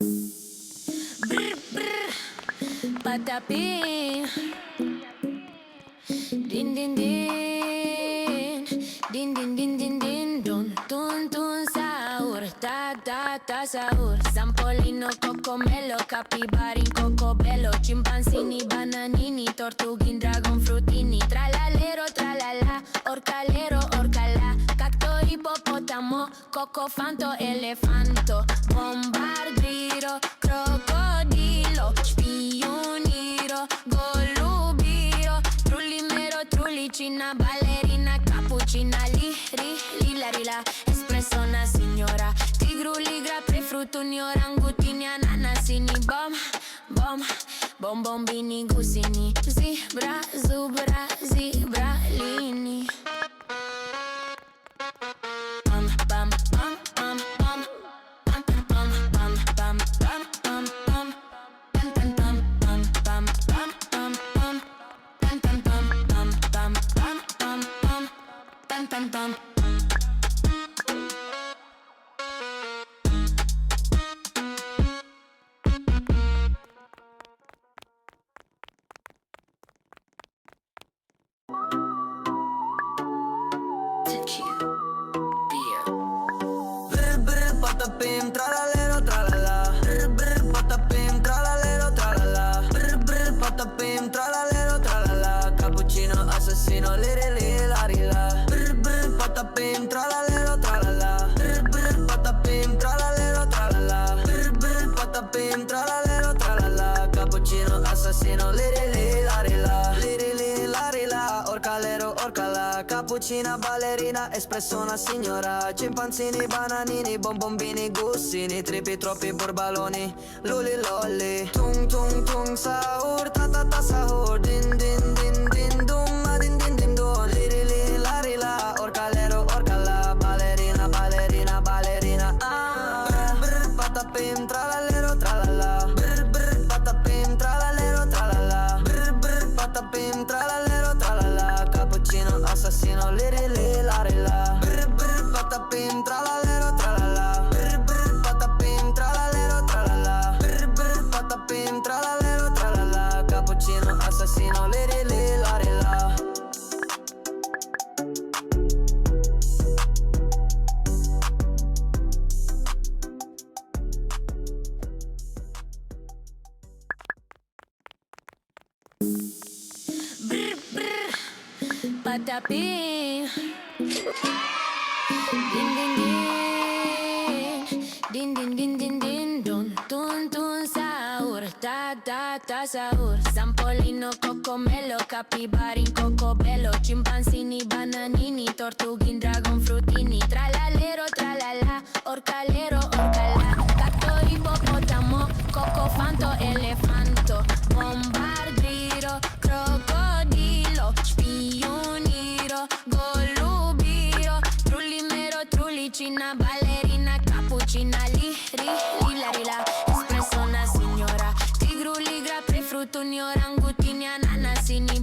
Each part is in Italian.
Brr, brr, patapim. Din din din, din din din din din, dun tun tun sahur, ta ta ta sahur. Sampolino, cocomelo, capibari, cocobello, chimpanzini, bananini, tortughin, dragon frutini, tralalero, tralala, orcalero, orcala, cacto, ippopotamo, cocofanto, elefanto, bombardiro, crocodilo, spioniro, golubiro, trullimero, trullicina, ballerina, cappuccina, lila, rila, espresso, una signora, tigru, ligra, prefrutuni, orangutini, ananasini, bombini, gusini, zebra, zubra, zibralini. Bam, bam, bam, bam, bam. Bam, bam, bam, bam, bam, bam, bam. Bam, bam, bam, bam, bam, bam, bam, bam. Bam, bam, bam, bam, bam, bam, bam, bam. Bam, bam, bam. Brr brr patapim tralalero tralala. Brr brr patapim tralalero tralala. Brr brr patapim tralalero tralala. Cappuccino assassino liri liri la rila. Brr brr patapim tralalero tralala. Brr brr patapim tralalero tralala. Brr brr patapim tralalero tralala. Cappuccino assassino liri liri la rila. Liri liri la rila. Orcalero orcala. Cappuccina ballerina, espresso una signora. Cimpanzini, bananini, bombombini, gussini, tripi, troppi borbaloni, luli lolli. Tung tung tung sahur, ta ta ta sahur. Din din din din dum, ma din din din dum. Liri li la ri la, orcalero orcala. Ballerina, ballerina, ballerina. Ah. Brr brr patapim tralalero tralala. Brr brr patapim tralalero tralala. Brr brr patapim tralalero tralala. Cappuccino assassino liri li la ri la. Brr brr patapim tralalero tralala. Brr brr patapim tralalero tralala. Brr brr patapim tralalero tralala. Cappuccino assassino liri li la ri la. Brr, brr, patapim. Din din din, din din din din din, dun tun tun sahur, ta ta ta sahur. Sampolino, cocomelo, capibari, cocobello, chimpanzini, bananini, tortughin, dragon frutini, tralalero, tralala, orcalero, orcala, cacto, ippopotamo, cocofanto, elefanto, bombardiro, crocodilo, spioniro, golubiro, trullimero, trullicina, ballerina, cappuccina, lila, rila, espresso, una signora, tigru, ligra, prefrutuni, orangutini, ananasini,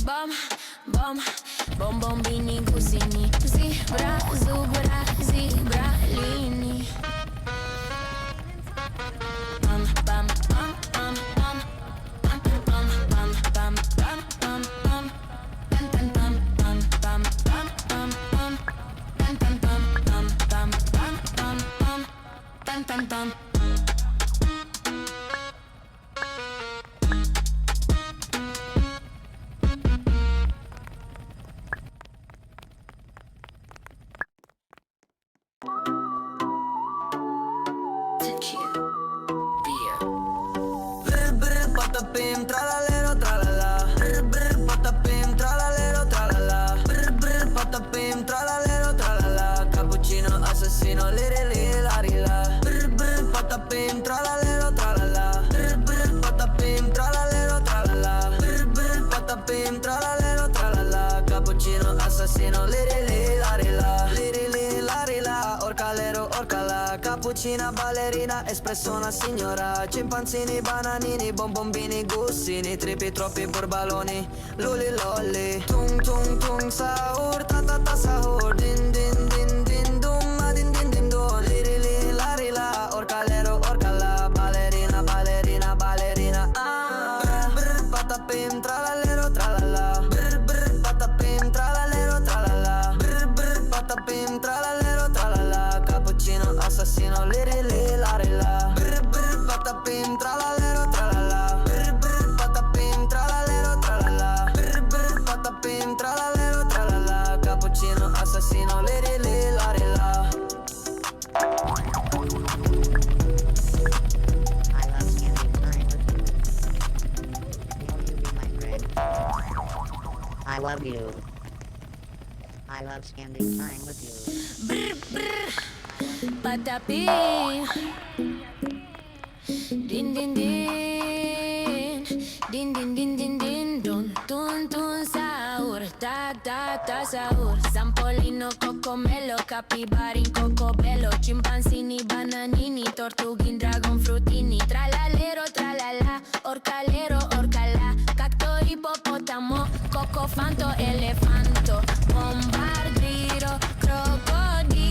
bombini, gusini, zebra, zubra, zibralini. Bam, bam, bam, bam, bam. Bam, bam, bam, bam, bam, bam, bam. Bam, bam, bam, bam, bam, bam, bam, bam. Bam, bam, bam, bam, bam, bam, bam, bam. Bam, bam, bam. Brr brr patapim tralalero tralala. Brr brr patapim tralalero tralala. Brr brr patapim tralalero tralala. Cappuccino assassino liri liri la rila. Brr brr patapim tralalero tralala. Brr brr patapim tralalero tralala. Brr brr patapim tralalero tralala. Cappuccino assassino liri liri la rila. Liri liri la rila. Orcalero orcala. Cappuccina ballerina, espresso una signora. Cimpanzini, bananini, bombombini, gussini, tripi, troppi borbaloni, luli lolli. Tung tung tung sahur, ta ta ta sahur. Din din din din dum, ma din din din dum. Liri li la ri la, orcalero orcala. Ballerina, you. I love spending time with you. Brr, brr. Patapim. Din din din. Din din din din din. Dun tun tun sahur. Ta ta ta sahur. Sampolino cocomelo. Capibarin cocobello. Chimpanzini bananini. Tortugin dragon frutini. Tralalero tralala. Orcalero orcala. Cacto hipopótamo. Coco fanto elefante.